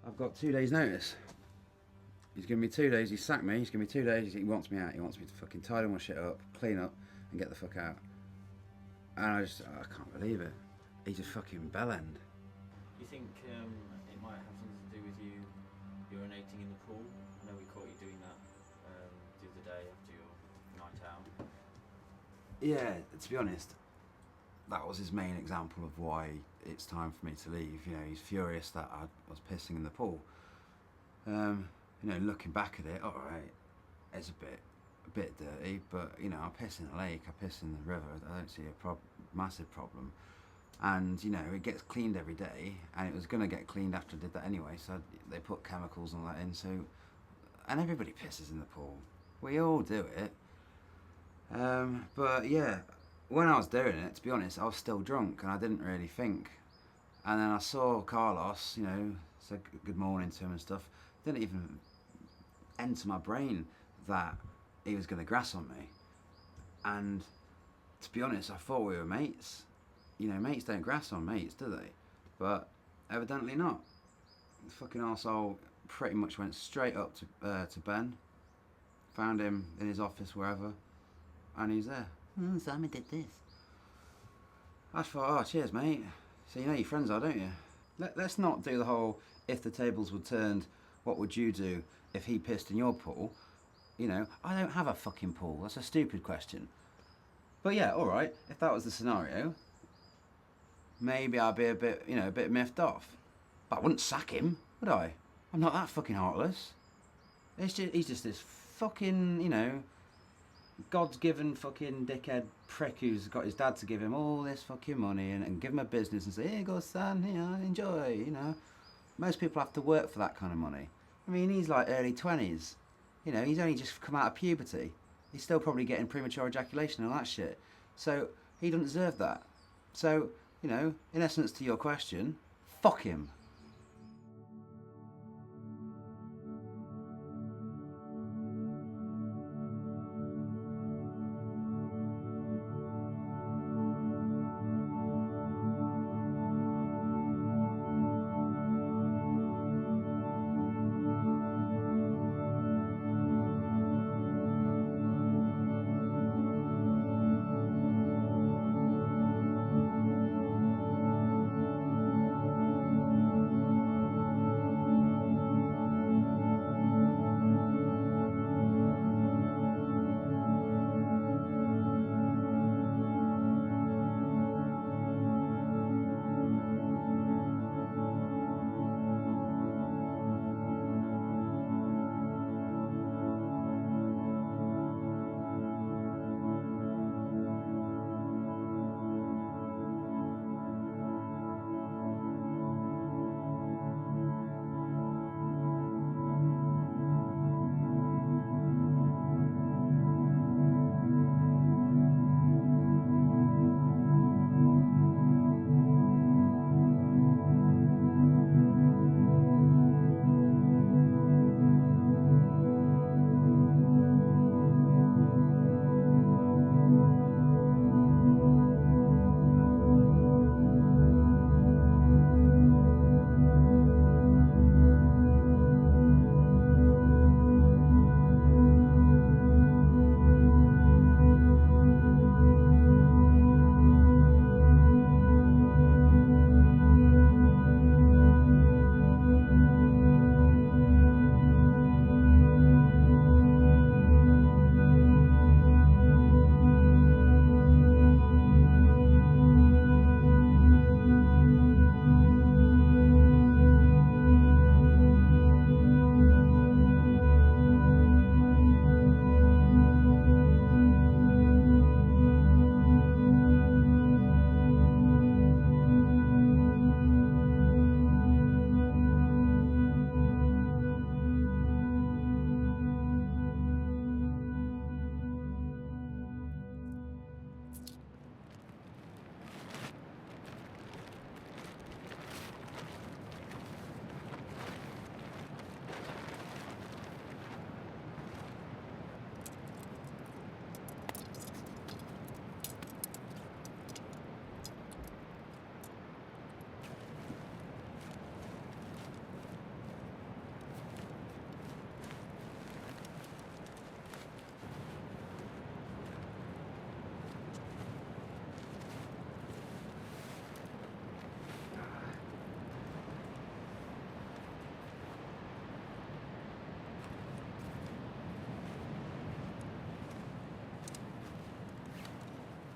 Speaker 4: I've got 2 days notice. He's given me 2 days, he sacked me, he's given me 2 days, he wants me out, he wants me to fucking tidy my shit up, clean up, and get the fuck out. And I can't believe it. He's a fucking bellend.
Speaker 2: You think it might have something to do with you urinating in the pool? I know we caught you doing that the other day after your night out.
Speaker 4: Yeah, to be honest, that was his main example of why it's time for me to leave. You know, he's furious that I was pissing in the pool. You know, looking back at it, all right, it's a bit dirty, but you know, I piss in the lake, I piss in the river. I don't see a massive problem. And you know, it gets cleaned every day, and it was going to get cleaned after I did that anyway. So they put chemicals and all that in. So, and everybody pisses in the pool. We all do it. But yeah, when I was doing it, to be honest, I was still drunk and I didn't really think. And then I saw Carlos, you know, said good morning to him and stuff. Didn't even enter my brain that he was going to grass on me. And to be honest, I thought we were mates. You know, mates don't grass on mates, do they? But evidently not. The fucking arsehole pretty much went straight up to Ben, found him in his office, wherever, and he's there. Simon did this. I thought, oh, cheers, mate. So you know your friends are, don't you? Let's not do the whole, if the tables were turned, what would you do if he pissed in your pool? You know, I don't have a fucking pool. That's a stupid question. But yeah, all right, if that was the scenario, maybe I'd be a bit, you know, a bit miffed off. But I wouldn't sack him, would I? I'm not that fucking heartless. He's just this fucking, you know, God's given fucking dickhead prick who's got his dad to give him all this fucking money and give him a business and say, here you go, son, you know, enjoy, you know. Most people have to work for that kind of money. I mean, he's like early 20s. You know, he's only just come out of puberty. He's still probably getting premature ejaculation and all that shit. So, he doesn't deserve that. So, you know, in essence to your question, fuck him.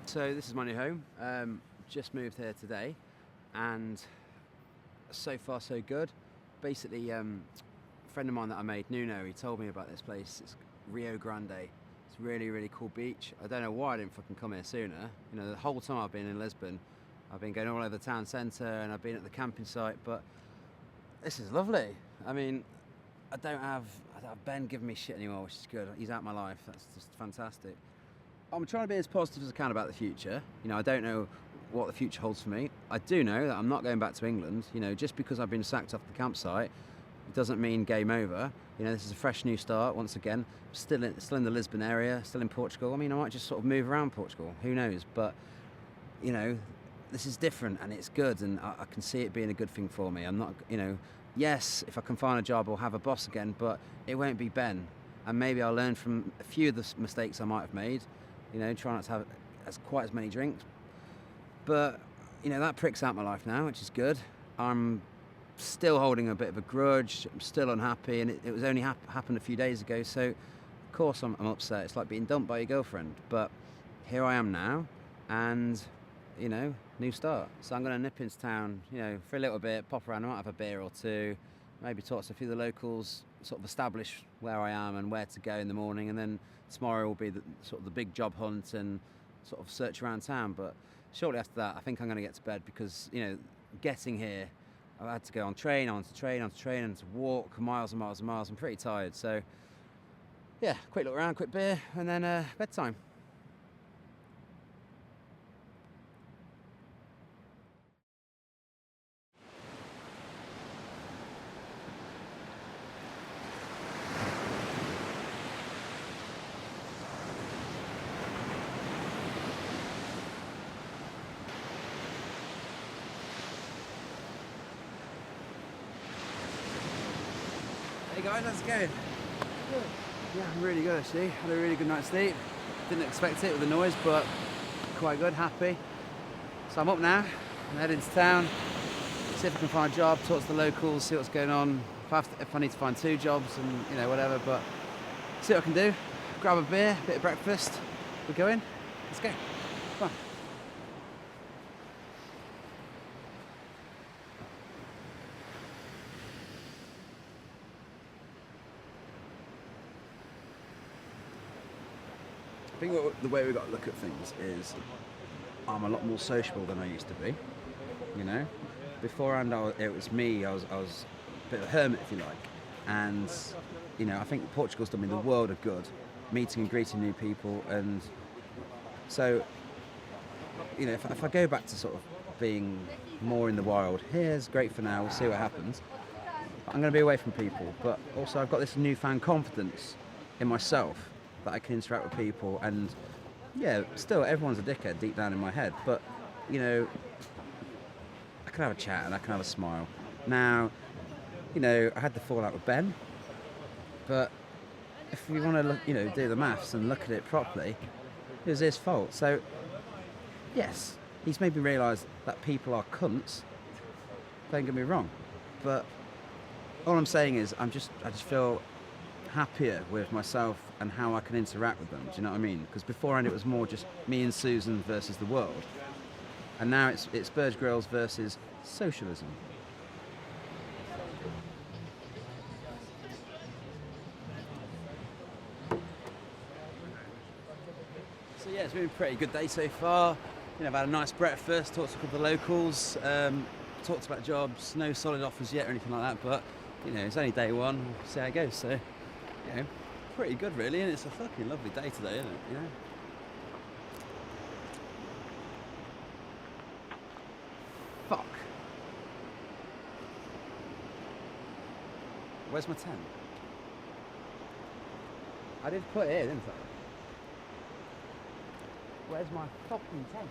Speaker 4: So this is my new home. Just moved here today, and so far so good. Basically, a friend of mine that I made, Nuno, he told me about this place. It's Rio Grande. It's really, really cool beach. I don't know why I didn't fucking come here sooner. You know, the whole time I've been in Lisbon, I've been going all over the town centre and I've been at the camping site, but this is lovely. I mean, I don't have Ben giving me shit anymore, which is good. He's out of my life. That's just fantastic. I'm trying to be as positive as I can about the future. You know, I don't know what the future holds for me. I do know that I'm not going back to England. You know, just because I've been sacked off the campsite, it doesn't mean game over. You know, this is a fresh new start once again. Still in the Lisbon area, still in Portugal. I mean, I might just sort of move around Portugal. Who knows? But you know, this is different and it's good, and I can see it being a good thing for me. I'm not, you know, yes, if I can find a job, I'll have a boss again, but it won't be Ben. And maybe I'll learn from a few of the mistakes I might have made. You know, try not to have quite as many drinks. But, you know, that prick's out my life now, which is good. I'm still holding a bit of a grudge. I'm still unhappy, and it was only happened a few days ago. So, of course, I'm upset. It's like being dumped by your girlfriend. But here I am now, and, you know, new start. So I'm going to nip into town, you know, for a little bit, pop around, I might have a beer or two, maybe talk to a few of the locals, sort of establish where I am and where to go in the morning, and then tomorrow will be sort of the big job hunt and sort of search around town. But shortly after that, I think I'm going to get to bed because, you know, getting here, I've had to go on train, and to walk miles and miles and miles. I'm pretty tired. So, yeah, quick look around, quick beer, and then bedtime. Hey guys, how's it going? Good. Yeah, I'm really good actually. Had a really good night's sleep. Didn't expect it with the noise, but quite good, happy. So I'm up now, I'm heading to town, see if I can find a job, talk to the locals, see what's going on. If I need to find 2 jobs and, you know, whatever, but see what I can do. Grab a beer, bit of breakfast. We're going. Let's go. Come on. I think the way we've got to look at things is I'm a lot more sociable than I used to be, you know. Beforehand, it was me, I was a bit of a hermit, if you like. And, you know, I think Portugal's done me the world of good, meeting and greeting new people. And so, you know, if I go back to sort of being more in the wild, here's great for now, we'll see what happens. I'm going to be away from people, but also I've got this newfound confidence in myself that I can interact with people, and yeah, still everyone's a dickhead deep down in my head, but you know, I can have a chat and I can have a smile. Now, you know, I had the fallout with Ben, but if we want to look, you know, do the maths and look at it properly, it was his fault. So yes, he's made me realise that people are cunts, don't get me wrong, but all I'm saying is I just feel happier with myself and how I can interact with them. Do you know what I mean? Because beforehand it was more just me and Susan versus the world, and now it's Burge Grills versus socialism. So yeah, it's been a pretty good day so far. You know, I've had a nice breakfast, talked to a couple of locals, talked about jobs, no solid offers yet or anything like that, but you know, it's only day one, we'll see how it goes. So, you know, pretty good really, and it's a fucking lovely day today, isn't it? You know? Fuck. Where's my tent? I did put it here, didn't I? Where's my fucking tent?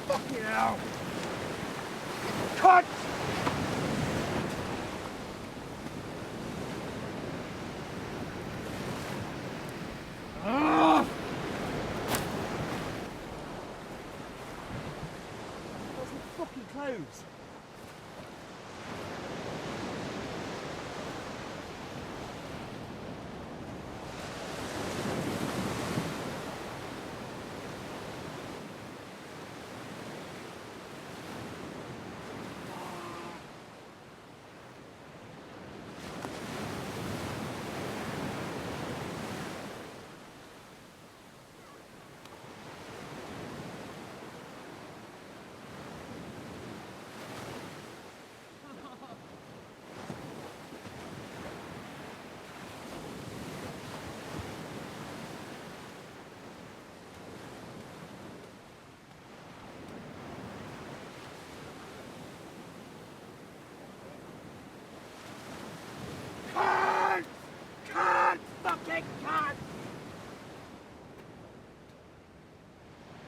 Speaker 4: Fucking hell! Cut! Ah!
Speaker 1: moves.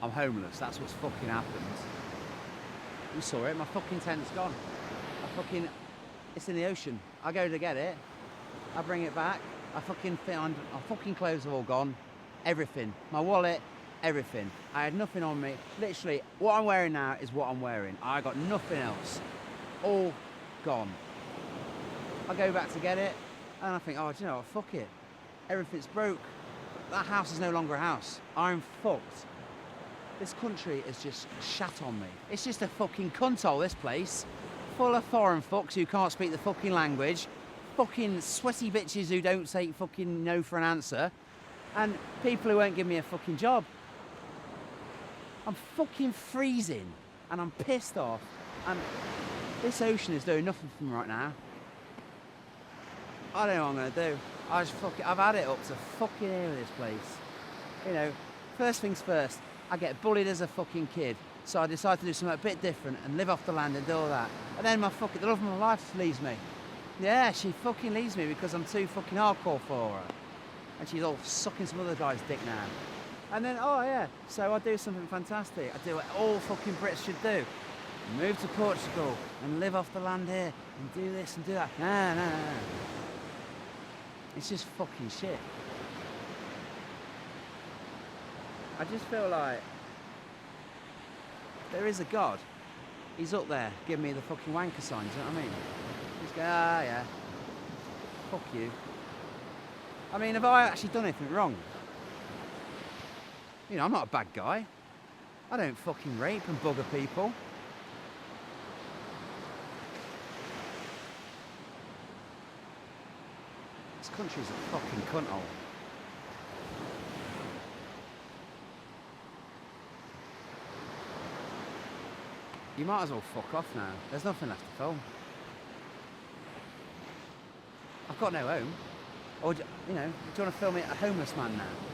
Speaker 1: I'm homeless, that's what's fucking happened. You saw it, my fucking tent's gone. It's in the ocean. I go to get it, I bring it back, my fucking clothes are all gone. Everything, my wallet, everything. I had nothing on me. Literally, what I'm wearing now is what I'm wearing. I got nothing else. All gone. I go back to get it, and I think, oh, do you know what, fuck it. Everything's broke. That house is no longer a house. I'm fucked. This country has just shat on me. It's just a fucking cunthole, this place. Full of foreign fucks who can't speak the fucking language. Fucking sweaty bitches who don't say fucking no for an answer. And people who won't give me a fucking job. I'm fucking freezing. And I'm pissed off. And this ocean is doing nothing for me right now. I don't know what I'm going to do. I've had it up to fucking here with this place. You know, first things first, I get bullied as a fucking kid, so I decide to do something a bit different and live off the land and do all that. And then the love of my life leaves me. Yeah, she fucking leaves me because I'm too fucking hardcore for her. And she's all sucking some other guy's dick now. And then, oh yeah, so I do something fantastic. I do what all fucking Brits should do. Move to Portugal and live off the land here and do this and do that. No. It's just fucking shit. I just feel like there is a God. He's up there giving me the fucking wanker signs, you know what I mean? He's going, yeah, fuck you. I mean, have I actually done anything wrong? You know, I'm not a bad guy. I don't fucking rape and bugger people. This country's a fucking cunthole. You might as well fuck off now. There's nothing left to film. I've got no home. Or, you know, do you want to film it a homeless man now?